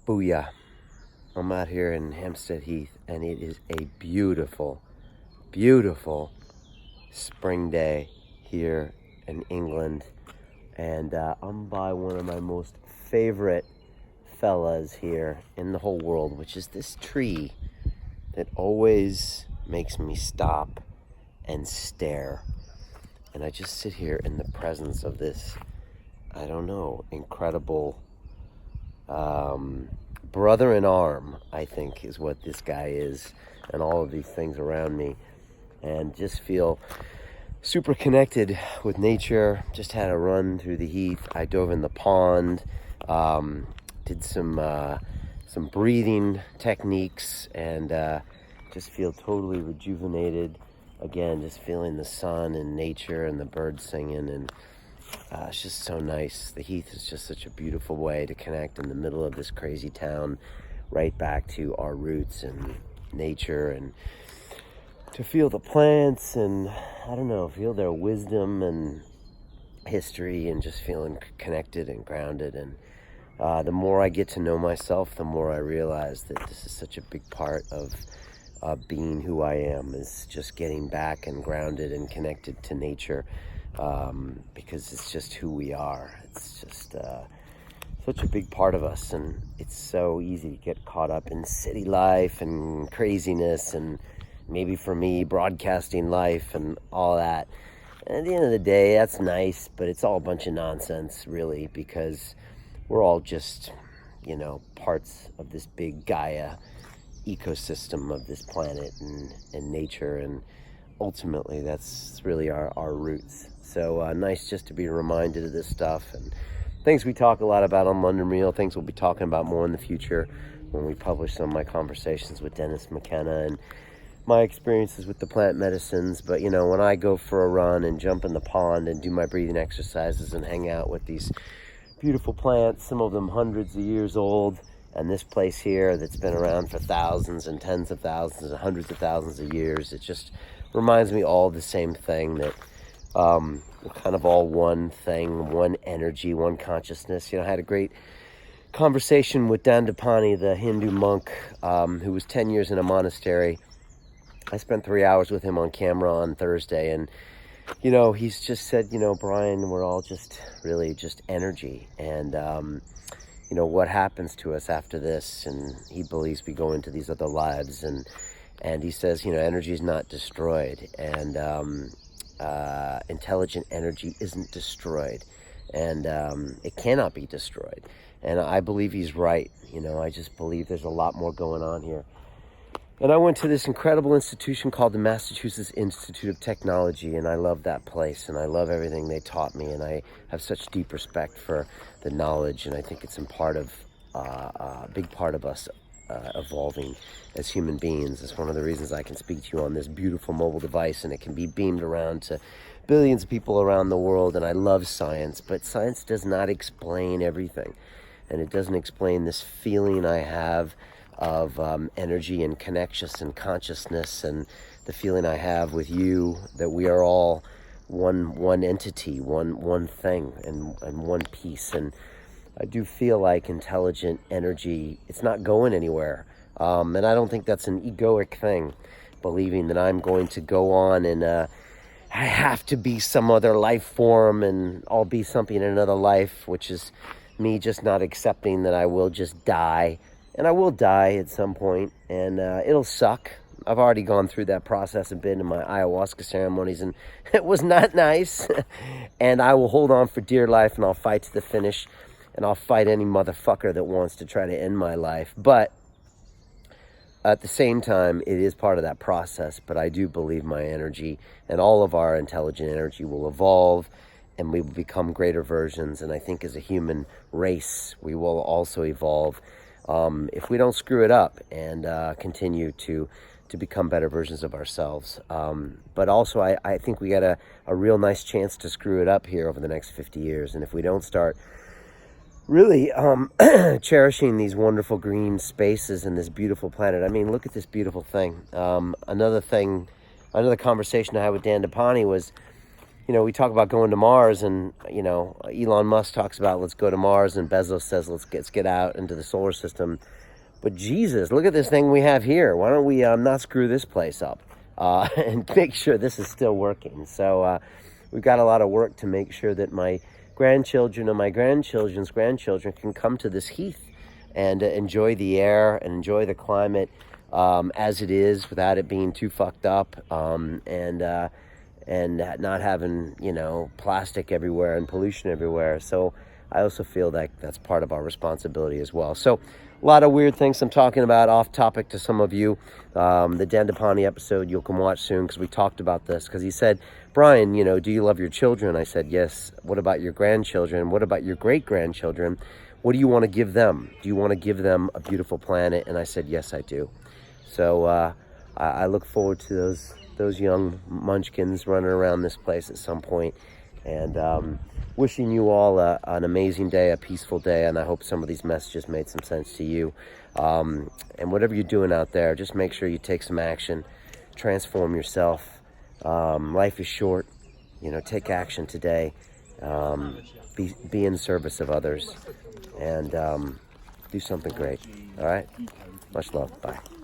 Booyah. I'm out here in Hampstead Heath, and it is a beautiful, beautiful spring day here in England. And I'm by one of my most favorite fellas here in the whole world, which is this tree that always makes me stop and stare. And I just sit here in the presence of this, I don't know, incredible brother in arm, I think, is what this guy is, and all of these things around me, and just feel super connected with nature. Just had a run through the heath. I dove in the pond, did some breathing techniques, and just feel totally rejuvenated. Again, just feeling the sun and nature and the birds singing, and it's just so nice. The heath is just such a beautiful way to connect in the middle of this crazy town, right back to our roots and nature, and to feel the plants and, I don't know, feel their wisdom and history, and just feeling connected and grounded. And the more I get to know myself, the more I realize that this is such a big part of being who I am, is just getting back and grounded and connected to nature. Because it's just who we are. It's just such a big part of us, and it's so easy to get caught up in city life and craziness, and maybe for me, broadcasting life and all that. And at the end of the day, that's nice, but it's all a bunch of nonsense, really, because we're all just, parts of this big Gaia ecosystem of this planet and nature, and ultimately that's really our roots. So nice just to be reminded of this stuff, and things we talk a lot about on London Real, things we'll be talking about more in the future when we publish some of my conversations with Dennis McKenna and my experiences with the plant medicines. But when I go for a run and jump in the pond and do my breathing exercises and hang out with these beautiful plants, some of them hundreds of years old, and this place here that's been around for thousands and tens of thousands and hundreds of thousands of years, it just reminds me all the same thing, that we're kind of all one thing, one energy, one consciousness. I had a great conversation with Dandapani, the Hindu monk, who was 10 years in a monastery. I spent 3 hours with him on camera on Thursday, and he's just said, Brian, we're all just really just energy, and what happens to us after this, and he believes we go into these other lives, and he says, energy is not destroyed, and intelligent energy isn't destroyed, and it cannot be destroyed. And I believe he's right. I just believe there's a lot more going on here. And I went to this incredible institution called the Massachusetts Institute of Technology, and I love that place, and I love everything they taught me, and I have such deep respect for the knowledge, and I think it's a big part of us evolving as human beings. It's one of the reasons I can speak to you on this beautiful mobile device, and it can be beamed around to billions of people around the world. And I love science, but science does not explain everything, and it doesn't explain this feeling I have of energy and connections and consciousness, and the feeling I have with you that we are all one entity, one thing, and one piece. And I do feel like intelligent energy, it's not going anywhere. And I don't think that's an egoic thing, believing that I'm going to go on and I have to be some other life form, and I'll be something in another life, which is me just not accepting that I will just die. And I will die at some point, and it'll suck. I've already gone through that process and been to my ayahuasca ceremonies, and it was not nice. And I will hold on for dear life, and I'll fight to the finish. And I'll fight any motherfucker that wants to try to end my life. But at the same time, it is part of that process. But I do believe my energy and all of our intelligent energy will evolve, and we will become greater versions. And I think as a human race, we will also evolve if we don't screw it up and continue to become better versions of ourselves. But also, I think we got a real nice chance to screw it up here over the next 50 years. And if we don't start really cherishing these wonderful green spaces and this beautiful planet. I mean, look at this beautiful thing. Another conversation I had with Dandapani was, we talk about going to Mars, and Elon Musk talks about let's go to Mars, and Bezos says let's get out into the solar system. But Jesus, look at this thing we have here. Why don't we not screw this place up and make sure this is still working? So we've got a lot of work to make sure that my grandchildren and my grandchildren's grandchildren can come to this heath and enjoy the air and enjoy the climate as it is, without it being too fucked up, and not having plastic everywhere and pollution everywhere. So I also feel that that's part of our responsibility as well. So a lot of weird things I'm talking about off topic to some of you. The Dandapani episode you'll come watch soon, because we talked about this, because he said, Brian, do you love your children? I said, yes. What about your grandchildren? What about your great-grandchildren? What do you want to give them? Do you want to give them a beautiful planet? And I said, yes, I do. So I look forward to those young munchkins running around this place at some point. And wishing you all an amazing day, a peaceful day, and I hope some of these messages made some sense to you. And whatever you're doing out there, just make sure you take some action, transform yourself. Life is short, take action today. Be in service of others, and do something great. All right? Much love. Bye.